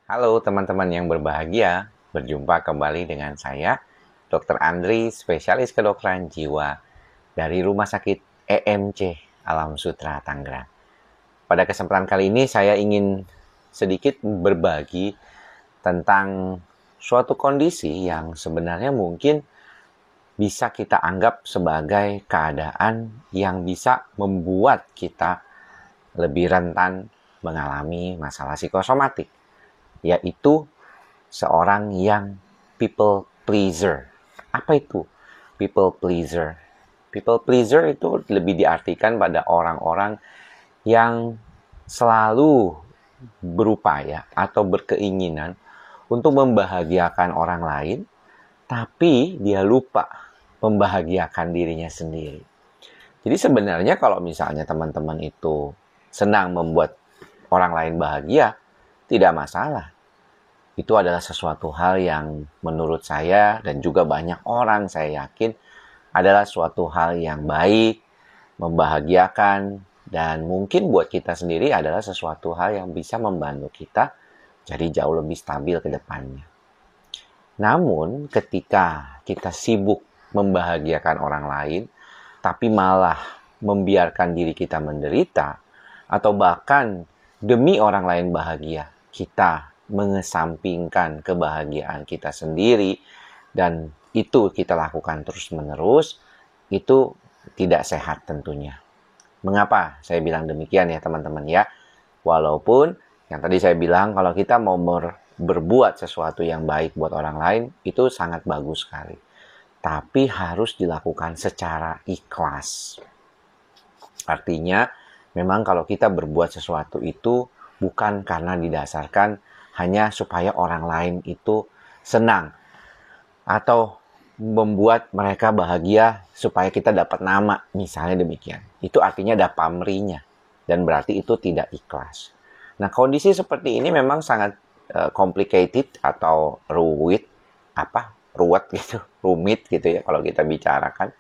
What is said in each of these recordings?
Halo teman-teman yang berbahagia, berjumpa kembali dengan saya, Dr. Andri, spesialis kedokteran jiwa dari Rumah Sakit EMC Alam Sutra Tangerang. Pada kesempatan kali ini saya ingin sedikit berbagi tentang suatu kondisi yang sebenarnya mungkin bisa kita anggap sebagai keadaan yang bisa membuat kita lebih rentan mengalami masalah psikosomatik, yaitu seorang yang people pleaser. Apa itu people pleaser? People pleaser itu lebih diartikan pada orang-orang yang selalu berupaya atau berkeinginan untuk membahagiakan orang lain, tapi dia lupa membahagiakan dirinya sendiri. Jadi sebenarnya kalau misalnya teman-teman itu senang membuat orang lain bahagia, tidak masalah. Itu adalah sesuatu hal yang menurut saya dan juga banyak orang saya yakin adalah suatu hal yang baik, membahagiakan, dan mungkin buat kita sendiri adalah sesuatu hal yang bisa membantu kita jadi jauh lebih stabil ke depannya. Namun ketika kita sibuk membahagiakan orang lain, tapi malah membiarkan diri kita menderita, atau bahkan demi orang lain bahagia, kita mengesampingkan kebahagiaan kita sendiri, dan itu kita lakukan terus-menerus, itu tidak sehat tentunya. Mengapa saya bilang demikian ya teman-teman ya? Walaupun yang tadi saya bilang kalau kita mau berbuat sesuatu yang baik buat orang lain, itu sangat bagus sekali. Tapi harus dilakukan secara ikhlas. Artinya, memang kalau kita berbuat sesuatu itu bukan karena didasarkan hanya supaya orang lain itu senang atau membuat mereka bahagia supaya kita dapat nama, misalnya demikian. Itu artinya ada pamrihnya dan berarti itu tidak ikhlas. Nah, kondisi seperti ini memang sangat complicated atau ruwet gitu, rumit gitu ya kalau kita bicarakan.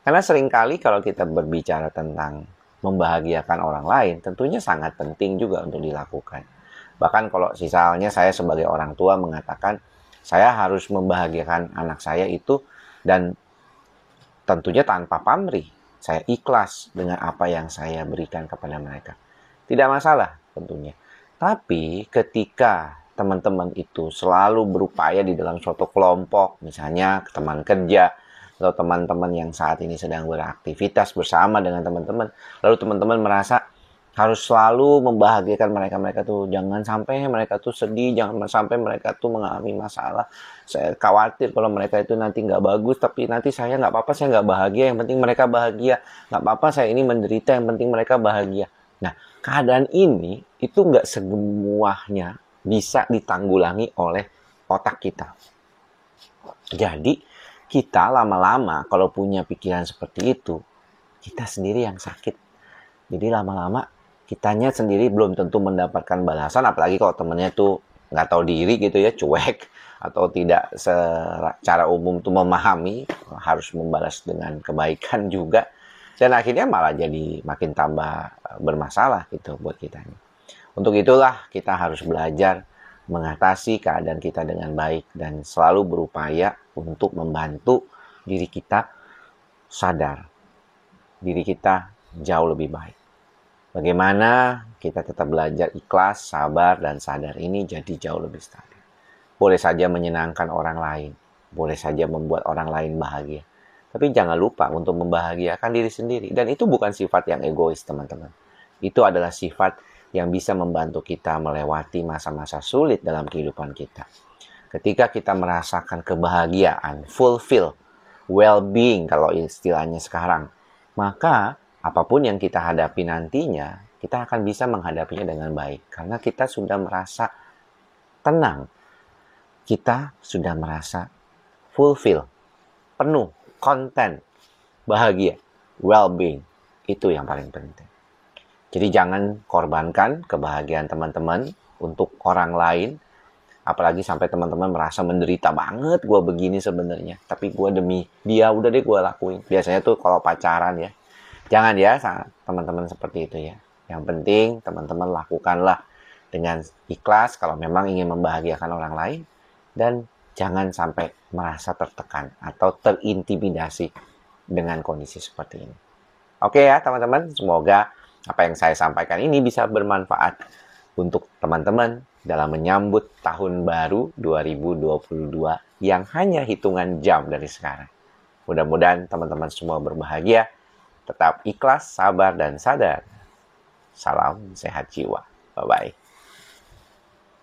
Karena seringkali kalau kita berbicara tentang membahagiakan orang lain, tentunya sangat penting juga untuk dilakukan. Bahkan kalau misalnya saya sebagai orang tua mengatakan, saya harus membahagiakan anak saya itu, dan tentunya tanpa pamrih. Saya ikhlas dengan apa yang saya berikan kepada mereka. Tidak masalah tentunya. Tapi ketika teman-teman itu selalu berupaya di dalam suatu kelompok, misalnya teman kerja, atau teman-teman yang saat ini sedang beraktivitas bersama dengan teman-teman, lalu teman-teman merasa harus selalu membahagiakan mereka tuh, jangan sampai mereka tuh sedih, jangan sampai mereka tuh mengalami masalah. Saya khawatir kalau mereka itu nanti nggak bagus, tapi nanti saya nggak apa-apa, saya nggak bahagia, yang penting mereka bahagia. Nggak apa-apa saya ini menderita, yang penting mereka bahagia. Nah, keadaan ini itu nggak semuanya bisa ditanggulangi oleh otak kita. Jadi, kita lama-lama kalau punya pikiran seperti itu, kita sendiri yang sakit. Jadi lama-lama kitanya sendiri belum tentu mendapatkan balasan, apalagi kalau temennya tuh nggak tahu diri gitu ya, cuek, atau tidak secara umum tuh memahami, harus membalas dengan kebaikan juga. Dan akhirnya malah jadi makin tambah bermasalah gitu buat kita. Untuk itulah kita harus belajar mengatasi keadaan kita dengan baik dan selalu berupaya untuk membantu diri kita sadar, diri kita jauh lebih baik. Bagaimana kita tetap belajar ikhlas, sabar, dan sadar ini jadi jauh lebih stabil. Boleh saja menyenangkan orang lain, boleh saja membuat orang lain bahagia, tapi jangan lupa untuk membahagiakan diri sendiri. Dan itu bukan sifat yang egois, teman-teman. Itu adalah sifat yang bisa membantu kita melewati masa-masa sulit dalam kehidupan kita. Ketika kita merasakan kebahagiaan, fulfill, well-being kalau istilahnya sekarang, maka apapun yang kita hadapi nantinya, kita akan bisa menghadapinya dengan baik. Karena kita sudah merasa tenang. Kita sudah merasa fulfill, penuh, content, bahagia, well-being. Itu yang paling penting. Jadi jangan korbankan kebahagiaan teman-teman untuk orang lain. Apalagi sampai teman-teman merasa menderita banget, gue begini sebenarnya. Tapi gue demi dia, udah deh gue lakuin. Biasanya tuh kalau pacaran ya. Jangan ya teman-teman seperti itu ya. Yang penting teman-teman lakukanlah dengan ikhlas kalau memang ingin membahagiakan orang lain, dan jangan sampai merasa tertekan atau terintimidasi dengan kondisi seperti ini. Oke ya teman-teman, semoga apa yang saya sampaikan ini bisa bermanfaat untuk teman-teman dalam menyambut tahun baru 2022 yang hanya hitungan jam dari sekarang. Mudah-mudahan teman-teman semua berbahagia, tetap ikhlas, sabar, dan sadar. Salam sehat jiwa. Bye-bye.